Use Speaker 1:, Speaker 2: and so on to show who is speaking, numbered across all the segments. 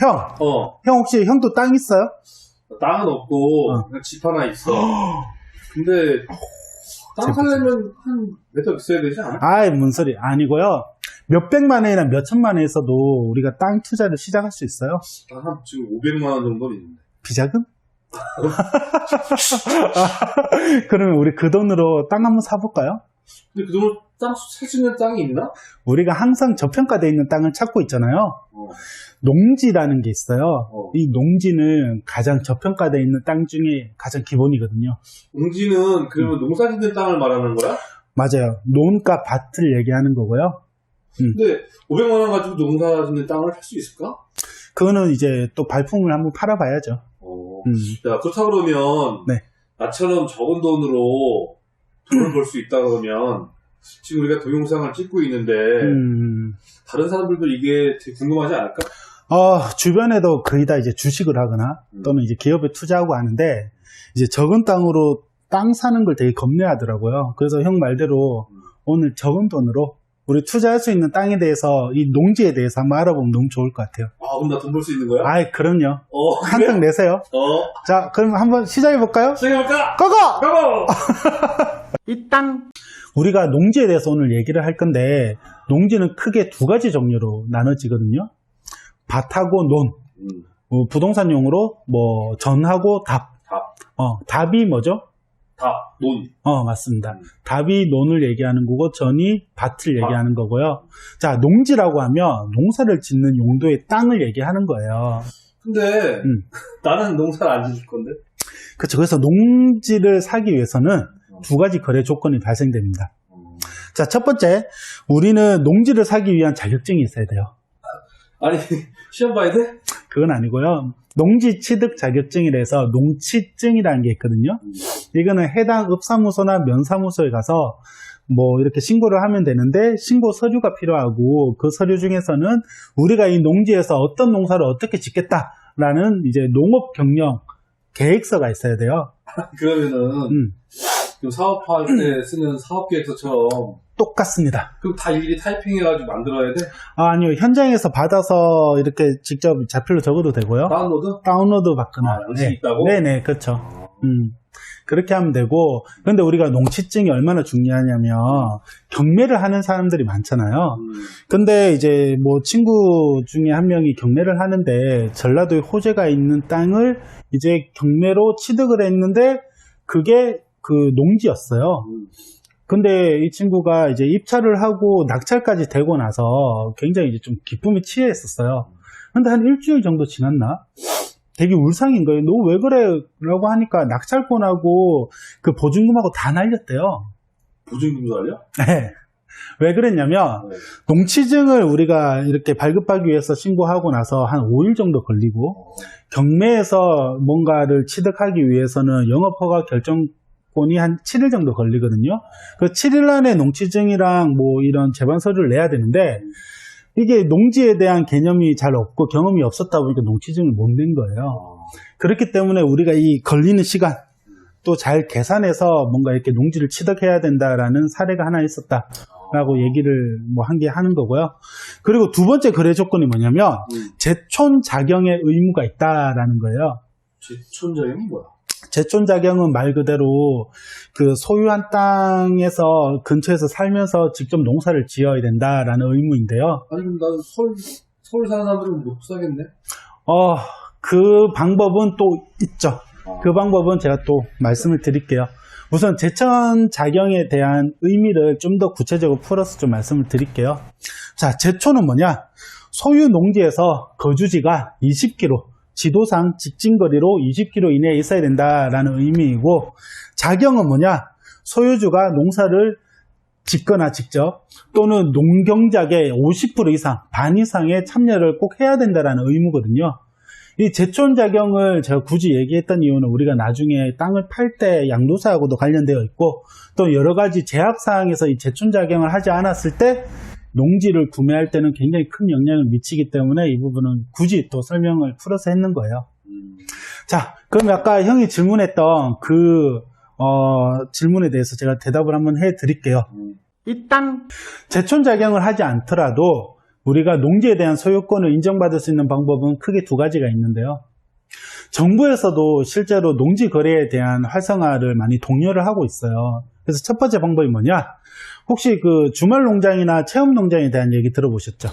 Speaker 1: 형 혹시 형도 땅 있어요?
Speaker 2: 땅은 없고 그냥 집 하나 있어. 근데 땅 살려면 한 몇 억 있어야 되지 않아?
Speaker 1: 아이, 뭔 소리. 아니고요. 몇백만 원이나 몇천만 원에서도 우리가 땅 투자를 시작할 수 있어요.
Speaker 2: 한 지금 500만 원 정도는 있는데.
Speaker 1: 비자금? 그러면 우리 그 돈으로 땅 한번 사볼까요?
Speaker 2: 근데 그 돈으로 땅 살 수 있는 땅이 있나?
Speaker 1: 우리가 항상 저평가되어 있는 땅을 찾고 있잖아요. 농지라는 게 있어요. 이 농지는 가장 저평가되어 있는 땅 중에 가장 기본이거든요.
Speaker 2: 농지는 그러면 농사 짓는 땅을 말하는 거야?
Speaker 1: 맞아요. 논과 밭을 얘기하는 거고요.
Speaker 2: 근데 500만 원 가지고 농사 짓는 땅을 할 수 있을까?
Speaker 1: 그거는 이제 또 발품을 한번 팔아봐야죠.
Speaker 2: 야, 그렇다 그러면
Speaker 1: 네.
Speaker 2: 나처럼 적은 돈으로 돈을 벌 수 있다 그러면 지금 우리가 동영상을 찍고 있는데 다른 사람들도 이게 되게 궁금하지 않을까?
Speaker 1: 주변에도 거의 다 이제 주식을 하거나 또는 이제 기업에 투자하고 하는데 이제 적은 땅으로 땅 사는 걸 되게 겁내하더라고요. 그래서 형 말대로 오늘 적은 돈으로 우리 투자할 수 있는 땅에 대해서 이 농지에 대해서 한번 알아보면 너무 좋을 것 같아요.
Speaker 2: 그럼 나 돈 벌 수 있는 거야?
Speaker 1: 아이, 그럼요. 한
Speaker 2: 그래?
Speaker 1: 땅 내세요. 자, 그럼 한번 시작해볼까요?
Speaker 2: 시작해볼까?
Speaker 1: 고고!
Speaker 2: 고고!
Speaker 1: 이 땅. 우리가 농지에 대해서 오늘 얘기를 할 건데 농지는 크게 두 가지 종류로 나눠지거든요. 밭하고 논. 부동산 용어로 뭐 전하고 답. 답이 뭐죠?
Speaker 2: 답, 논.
Speaker 1: 맞습니다. 답이 논을 얘기하는 거고 전이 밭을 얘기하는 거고요. 자, 농지라고 하면 농사를 짓는 용도의 땅을 얘기하는 거예요.
Speaker 2: 근데 나는 농사를 안 짓을 건데.
Speaker 1: 그렇죠. 그래서 농지를 사기 위해서는 두 가지 거래 조건이 발생됩니다. 자, 첫 번째, 우리는 농지를 사기 위한 자격증이 있어야 돼요.
Speaker 2: 아니, 시험 봐야 돼?
Speaker 1: 그건 아니고요. 농지 취득 자격증이라 해서 농취증이라는 게 있거든요. 이거는 해당 읍사무소나 면사무소에 가서 뭐 이렇게 신고를 하면 되는데 신고 서류가 필요하고 그 서류 중에서는 우리가 이 농지에서 어떤 농사를 어떻게 짓겠다라는 이제 농업 경영 계획서가 있어야 돼요.
Speaker 2: 그러면은 사업할 때 쓰는 사업계획서처럼
Speaker 1: 똑같습니다.
Speaker 2: 그럼 다 일일이 타이핑해가지고 만들어야 돼?
Speaker 1: 아니요. 현장에서 받아서 이렇게 직접 자필로 적어도 되고요.
Speaker 2: 다운로드?
Speaker 1: 다운로드 받거나.
Speaker 2: 양식이 있다고?
Speaker 1: 네네, 그렇죠. 그렇게 하면 되고, 근데 우리가 농취증이 얼마나 중요하냐면 경매를 하는 사람들이 많잖아요. 근데 이제 뭐 친구 중에 한 명이 경매를 하는데 전라도에 호재가 있는 땅을 이제 경매로 취득을 했는데 그게 그 농지였어요. 근데 이 친구가 이제 입찰을 하고 낙찰까지 되고 나서 굉장히 이제 좀 기쁨에 취했었어요. 근데 한 일주일 정도 지났나? 되게 울상인 거예요. 너 왜 그래? 라고 하니까 낙찰권하고 그 보증금하고 다 날렸대요.
Speaker 2: 보증금도 날려?
Speaker 1: 네. 왜 그랬냐면 농취증을 우리가 이렇게 발급하기 위해서 신고하고 나서 한 5일 정도 걸리고 경매에서 뭔가를 취득하기 위해서는 영업허가 결정권이 한 7일 정도 걸리거든요. 그 7일 안에 농취증이랑 뭐 이런 제반 서류를 내야 되는데 이게 농지에 대한 개념이 잘 없고 경험이 없었다 보니까 농취증을 못 낸 거예요. 그렇기 때문에 우리가 이 걸리는 시간 또 잘 계산해서 뭔가 이렇게 농지를 취득해야 된다라는 사례가 하나 있었다라고 얘기를 뭐 한 게 하는 거고요. 그리고 두 번째 거래 조건이 뭐냐면 제촌 자경의 의무가 있다라는 거예요.
Speaker 2: 제촌 자경이 뭐야?
Speaker 1: 제촌 자경은 말 그대로 그 소유한 땅에서 근처에서 살면서 직접 농사를 지어야 된다라는 의무인데요.
Speaker 2: 아니 그럼 나는 서울 사는 사람들은 못 사겠네?
Speaker 1: 그 방법은 또 있죠. 그 방법은 제가 또 말씀을 드릴게요. 우선 제천 자경에 대한 의미를 좀 더 구체적으로 풀어서 좀 말씀을 드릴게요. 자, 제촌은 뭐냐? 소유 농지에서 거주지가 20km, 지도상 직진거리로 20km 이내에 있어야 된다라는 의미이고, 자경은 뭐냐? 소유주가 농사를 짓거나 직접 또는 농경작의 50% 이상, 반 이상의 참여를 꼭 해야 된다라는 의무거든요. 이 제촌자경을 제가 굳이 얘기했던 이유는 우리가 나중에 땅을 팔 때 양도세하고도 관련되어 있고 또 여러 가지 제약사항에서 이 제촌자경을 하지 않았을 때 농지를 구매할 때는 굉장히 큰 영향을 미치기 때문에 이 부분은 굳이 또 설명을 풀어서 했는 거예요. 자, 그럼 아까 형이 질문했던 그 질문에 대해서 제가 대답을 한번 해드릴게요. 이 땅 제촌자경을 하지 않더라도 우리가 농지에 대한 소유권을 인정받을 수 있는 방법은 크게 두 가지가 있는데요. 정부에서도 실제로 농지 거래에 대한 활성화를 많이 독려를 하고 있어요. 그래서 첫 번째 방법이 뭐냐? 혹시 그 주말 농장이나 체험 농장에 대한 얘기 들어보셨죠?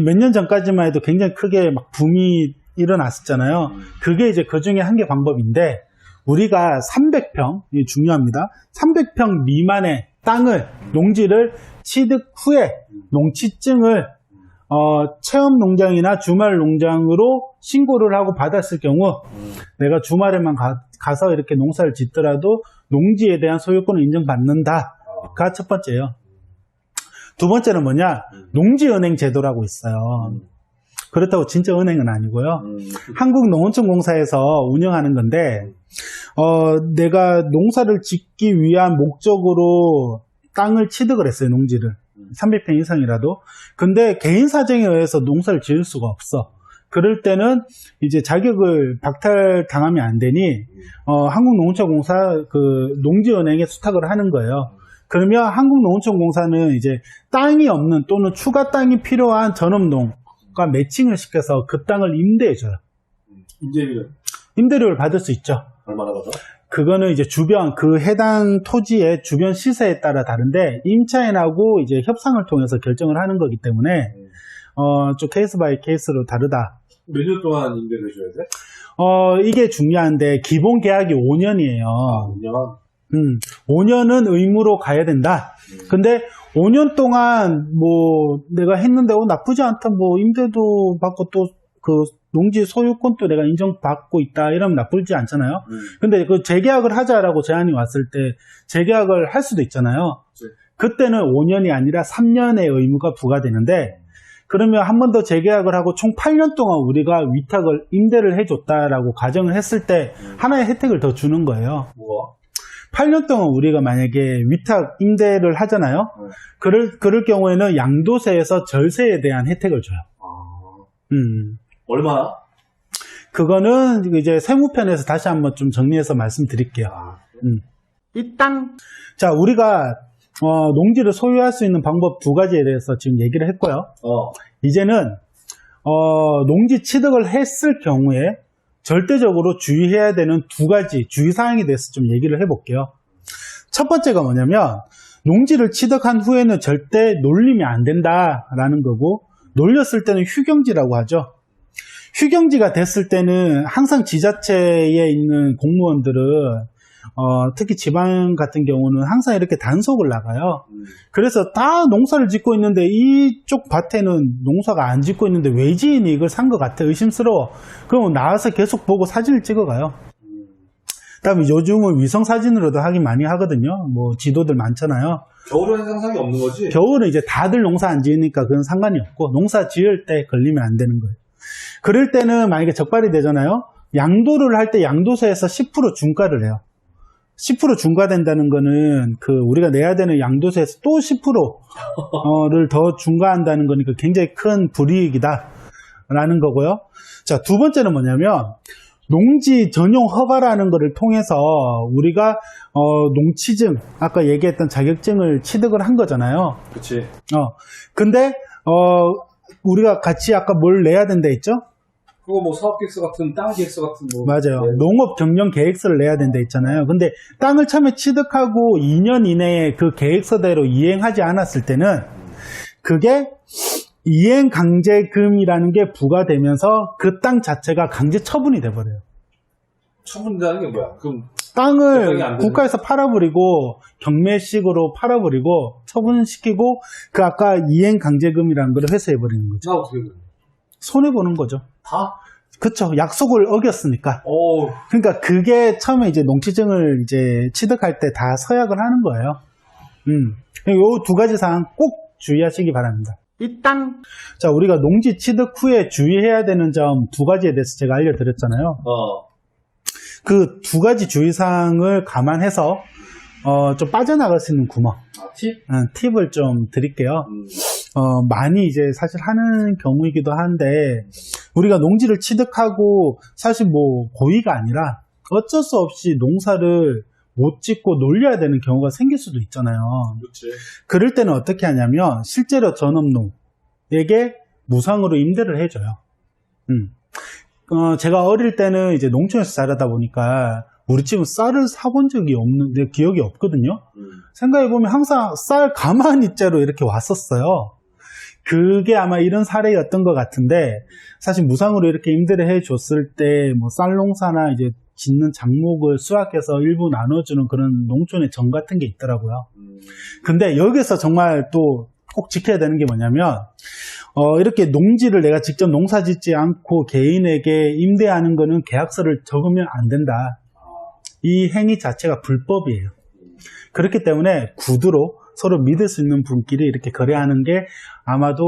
Speaker 1: 몇 년 전까지만 해도 굉장히 크게 막 붐이 일어났었잖아요. 그게 이제 그 중에 한 개 방법인데, 우리가 300평, 이게 중요합니다. 300평 미만의 땅을, 농지를 취득 후에 농취증을 체험 농장이나 주말 농장으로 신고를 하고 받았을 경우 내가 주말에만 가서 이렇게 농사를 짓더라도 농지에 대한 소유권을 인정받는다가 첫 번째예요. 두 번째는 뭐냐? 농지은행 제도라고 있어요. 그렇다고 진짜 은행은 아니고요. 한국농어촌공사에서 운영하는 건데 내가 농사를 짓기 위한 목적으로 땅을 취득을 했어요. 농지를 300평 이상이라도. 근데 개인 사정에 의해서 농사를 지을 수가 없어. 그럴 때는 이제 자격을 박탈당하면 안 되니 한국농어촌공사 그 농지은행에 수탁을 하는 거예요. 그러면 한국농어촌공사는 이제 땅이 없는 또는 추가 땅이 필요한 전업농과 매칭을 시켜서 그 땅을 임대해줘요. 임대료를 받을 수 있죠.
Speaker 2: 얼마나 받아? 그거는
Speaker 1: 이제 주변 그 해당 토지의 주변 시세에 따라 다른데 임차인하고 이제 협상을 통해서 결정을 하는 거기 때문에 좀 케이스 바이 케이스로 다르다.
Speaker 2: 몇 년 동안 임대를 해줘야 돼?
Speaker 1: 이게 중요한데 기본 계약이 5년이에요.
Speaker 2: 5년?
Speaker 1: 5년은 의무로 가야 된다. 근데 5년 동안 뭐 내가 했는데 나쁘지 않다. 뭐 임대도 받고 또 그 농지 소유권도 내가 인정받고 있다. 이러면 나쁘지 않잖아요. 근데 그 재계약을 하자라고 제안이 왔을 때 재계약을 할 수도 있잖아요. 그때는 5년이 아니라 3년의 의무가 부과되는데 그러면 한 번 더 재계약을 하고 총 8년 동안 우리가 위탁을 임대를 해줬다라고 가정을 했을 때 하나의 혜택을 더 주는 거예요.
Speaker 2: 뭐가?
Speaker 1: 8년 동안 우리가 만약에 위탁 임대를 하잖아요. 그럴 경우에는 양도세에서 절세에 대한 혜택을 줘요.
Speaker 2: 얼마나?
Speaker 1: 그거는 이제 세무편에서 다시 한번 좀 정리해서 말씀드릴게요. 이 땅. 자, 우리가 농지를 소유할 수 있는 방법 두 가지에 대해서 지금 얘기를 했고요. 이제는 농지 취득을 했을 경우에 절대적으로 주의해야 되는 두 가지 주의사항에 대해서 좀 얘기를 해볼게요. 첫 번째가 뭐냐면 농지를 취득한 후에는 절대 놀리면 안 된다라는 거고, 놀렸을 때는 휴경지라고 하죠. 휴경지가 됐을 때는 항상 지자체에 있는 공무원들은 특히 지방 같은 경우는 항상 이렇게 단속을 나가요. 그래서 다 농사를 짓고 있는데 이쪽 밭에는 농사가 안 짓고 있는데 외지인이 이걸 산 것 같아, 의심스러워. 그럼 나와서 계속 보고 사진을 찍어가요. 그다음에 요즘은 위성 사진으로도 하긴 많이 하거든요. 뭐 지도들 많잖아요.
Speaker 2: 겨울에는 상상이 없는 거지?
Speaker 1: 겨울은 이제 다들 농사 안 지으니까 그건 상관이 없고, 농사 지을 때 걸리면 안 되는 거예요. 그럴 때는 만약에 적발이 되잖아요. 양도를 할 때 양도세에서 10% 중과를 해요. 10% 중과된다는 거는 우리가 내야 되는 양도세에서 또 10%를 더 중과한다는 거니까 굉장히 큰 불이익이다라는 거고요. 자, 두 번째는 뭐냐면 농지 전용 허가라는 거를 통해서 우리가 농취증, 아까 얘기했던 자격증을 취득을 한 거잖아요.
Speaker 2: 그치.
Speaker 1: 근데 우리가 같이 아까 뭘 내야 된다 했죠?
Speaker 2: 그거 뭐 사업계획서 같은, 땅 계획서 같은 뭐.
Speaker 1: 맞아요.
Speaker 2: 네.
Speaker 1: 농업 경영 계획서를 내야 된다 했잖아요. 근데 땅을 처음에 취득하고 2년 이내에 그 계획서대로 이행하지 않았을 때는 그게 이행 강제금이라는 게 부과되면서 그 땅 자체가 강제 처분이 돼버려요.
Speaker 2: 처분된다는 게 뭐야? 그럼
Speaker 1: 땅을 국가에서 팔아버리고 경매식으로 팔아버리고 처분시키고 그 아까 이행 강제금이라는 걸 회수해버리는 거죠.
Speaker 2: 나 어떻게 그래?
Speaker 1: 손해보는 거죠.
Speaker 2: 다?
Speaker 1: 그쵸. 약속을 어겼으니까.
Speaker 2: 오.
Speaker 1: 그러니까 그게 처음에 이제 농취증을 이제 취득할 때 다 서약을 하는 거예요. 요 두 가지 사항 꼭 주의하시기 바랍니다. 이 땅. 자, 우리가 농지 취득 후에 주의해야 되는 점 두 가지에 대해서 제가 알려드렸잖아요. 그 두 가지 주의사항을 감안해서 좀 빠져나갈 수 있는 구멍.
Speaker 2: 팁?
Speaker 1: 팁을 좀 드릴게요. 많이 이제 사실 하는 경우이기도 한데, 우리가 농지를 취득하고 사실 뭐 고의가 아니라 어쩔 수 없이 농사를 못 짓고 놀려야 되는 경우가 생길 수도 있잖아요.
Speaker 2: 그렇지.
Speaker 1: 그럴 때는 어떻게 하냐면 실제로 전업농 농민에게 무상으로 임대를 해줘요. 제가 어릴 때는 이제 농촌에서 자라다 보니까 우리 집은 쌀을 사본 적이 없는데 기억이 없거든요. 생각해보면 항상 쌀 가마니째로 이렇게 왔었어요. 그게 아마 이런 사례였던 것 같은데, 사실 무상으로 이렇게 임대를 해줬을 때 뭐 쌀 농사나 이제 짓는 작목을 수확해서 일부 나눠주는 그런 농촌의 정 같은 게 있더라고요. 근데 여기서 정말 또 꼭 지켜야 되는 게 뭐냐면, 이렇게 농지를 내가 직접 농사 짓지 않고 개인에게 임대하는 거는 계약서를 적으면 안 된다. 이 행위 자체가 불법이에요. 그렇기 때문에 구두로 서로 믿을 수 있는 분끼리 이렇게 거래하는 게 아마도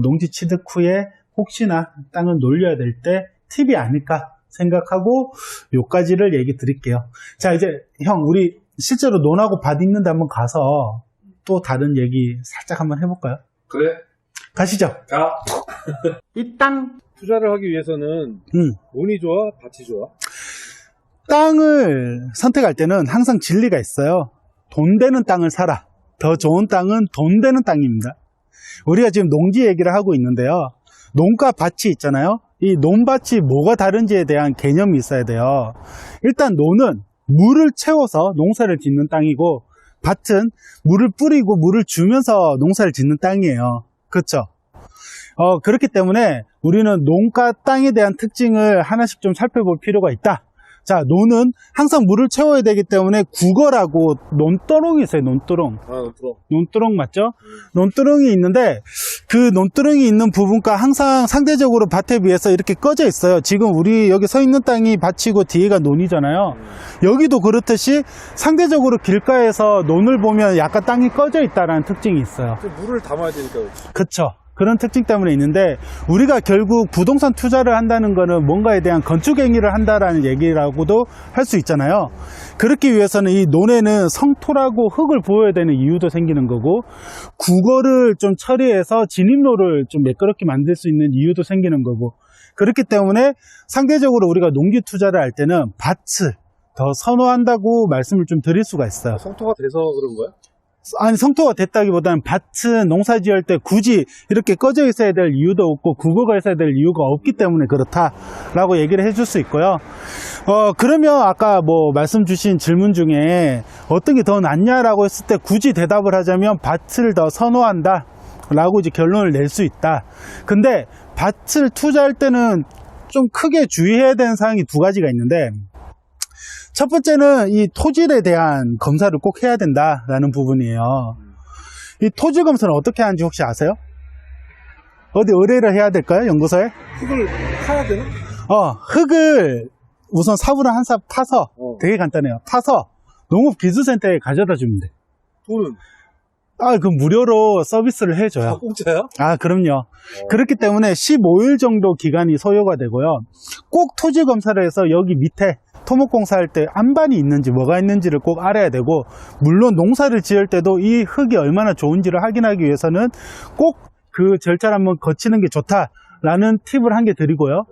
Speaker 1: 농지 취득 후에 혹시나 땅을 놀려야 될 때 팁이 아닐까 생각하고 요까지를 얘기 드릴게요. 자, 이제 형, 우리 실제로 논하고 밭 있는데 한번 가서 또 다른 얘기 살짝 한번 해볼까요?
Speaker 2: 그래?
Speaker 1: 가시죠.
Speaker 2: 가.
Speaker 1: 이 땅
Speaker 3: 투자를 하기 위해서는 논이 좋아, 밭이 좋아?
Speaker 1: 땅을 선택할 때는 항상 진리가 있어요. 돈 되는 땅을 사라. 더 좋은 땅은 돈 되는 땅입니다. 우리가 지금 농지 얘기를 하고 있는데요. 농가 밭이 있잖아요. 이 논밭이 뭐가 다른지에 대한 개념이 있어야 돼요. 일단 논은 물을 채워서 농사를 짓는 땅이고, 밭은 물을 뿌리고 물을 주면서 농사를 짓는 땅이에요. 그렇죠? 그렇기 때문에 우리는 농가 땅에 대한 특징을 하나씩 좀 살펴볼 필요가 있다. 자, 논은 항상 물을 채워야 되기 때문에 국어라고 논두렁이 있어요. 논두렁. 논두렁 맞죠? 논두렁이 있는데 그 논두렁이 있는 부분과 항상 상대적으로 밭에 비해서 이렇게 꺼져 있어요. 지금 우리 여기 서 있는 땅이 밭이고 뒤에가 논이잖아요. 여기도 그렇듯이 상대적으로 길가에서 논을 보면 약간 땅이 꺼져 있다는 특징이 있어요.
Speaker 3: 물을 담아야 되니까.
Speaker 1: 그쵸. 그런 특징 때문에 있는데, 우리가 결국 부동산 투자를 한다는 거는 뭔가에 대한 건축 행위를 한다라는 얘기라고도 할 수 있잖아요. 그렇기 위해서는 이 논에는 성토라고 흙을 부어야 되는 이유도 생기는 거고, 국어를 좀 처리해서 진입로를 좀 매끄럽게 만들 수 있는 이유도 생기는 거고, 그렇기 때문에 상대적으로 우리가 농지 투자를 할 때는 밭을 더 선호한다고 말씀을 좀 드릴 수가 있어요.
Speaker 3: 성토가 돼서 그런 거야?
Speaker 1: 아니, 성토가 됐다기보다는 밭은 농사 지을 때 굳이 이렇게 꺼져 있어야 될 이유도 없고 국어가 있어야 될 이유가 없기 때문에 그렇다라고 얘기를 해줄 수 있고요. 그러면 아까 뭐 말씀 주신 질문 중에 어떤 게 더 낫냐라고 했을 때 굳이 대답을 하자면 밭을 더 선호한다 라고 이제 결론을 낼 수 있다. 근데 밭을 투자할 때는 좀 크게 주의해야 되는 사항이 두 가지가 있는데, 첫 번째는 이 토질에 대한 검사를 꼭 해야 된다라는 부분이에요. 이 토질 검사는 어떻게 하는지 혹시 아세요? 어디 의뢰를 해야 될까요? 연구소에?
Speaker 3: 흙을 파야 되나?
Speaker 1: 흙을 우선 사부를 한 삽 파서, 되게 간단해요. 파서 농업기술센터에 가져다 주면 돼.
Speaker 3: 돈은?
Speaker 1: 그 무료로 서비스를 해줘요.
Speaker 3: 공짜야?
Speaker 1: 그럼요. 그렇기 때문에 15일 정도 기간이 소요가 되고요. 꼭 토질 검사를 해서 여기 밑에 토목공사 할 때 안반이 있는지 뭐가 있는지를 꼭 알아야 되고, 물론 농사를 지을 때도 이 흙이 얼마나 좋은지를 확인하기 위해서는 꼭 그 절차를 한번 거치는 게 좋다라는 팁을 한 개 드리고요.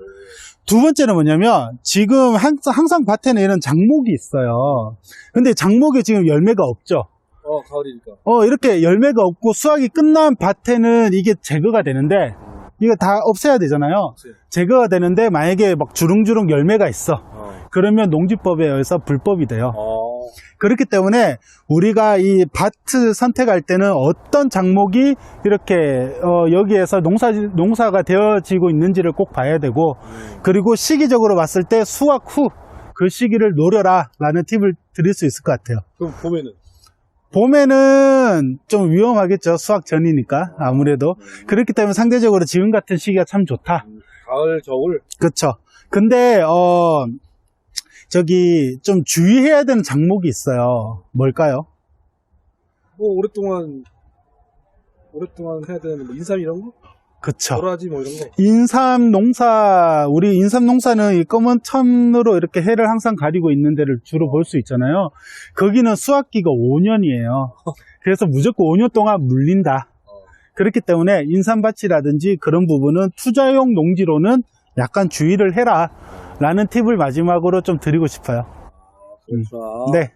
Speaker 1: 두 번째는 뭐냐면, 지금 항상 밭에는 이런 장목이 있어요. 근데 장목에 지금 열매가 없죠.
Speaker 3: 가을이니까.
Speaker 1: 이렇게 열매가 없고 수확이 끝난 밭에는 이게 제거가 되는데, 이거 다 없애야 되잖아요. 제거가 되는데 만약에 막 주렁주렁 열매가 있어. 그러면 농지법에 의해서 불법이 돼요. 그렇기 때문에 우리가 이 밭을 선택할 때는 어떤 작목이 이렇게 여기에서 농사가 되어지고 있는지를 꼭 봐야 되고, 그리고 시기적으로 봤을 때 수확 후 그 시기를 노려라 라는 팁을 드릴 수 있을 것 같아요.
Speaker 3: 그럼 봄에는?
Speaker 1: 봄에는 좀 위험하겠죠. 수확 전이니까 아무래도. 그렇기 때문에 상대적으로 지금 같은 시기가 참 좋다.
Speaker 3: 가을, 겨울?
Speaker 1: 그렇죠. 근데 좀 주의해야 되는 작목이 있어요. 뭘까요?
Speaker 3: 뭐 오랫동안 해야 되는 뭐 인삼 이런 거?
Speaker 1: 그쵸.
Speaker 3: 도라지 뭐 이런 거?
Speaker 1: 우리 인삼 농사는 이 검은 천으로 이렇게 해를 항상 가리고 있는 데를 주로 볼 수 있잖아요. 거기는 수확기가 5년이에요. 그래서 무조건 5년 동안 물린다. 그렇기 때문에 인삼밭이라든지 그런 부분은 투자용 농지로는 약간 주의를 해라 라는 팁을 마지막으로 좀 드리고 싶어요.
Speaker 3: 그렇구나.
Speaker 1: 네.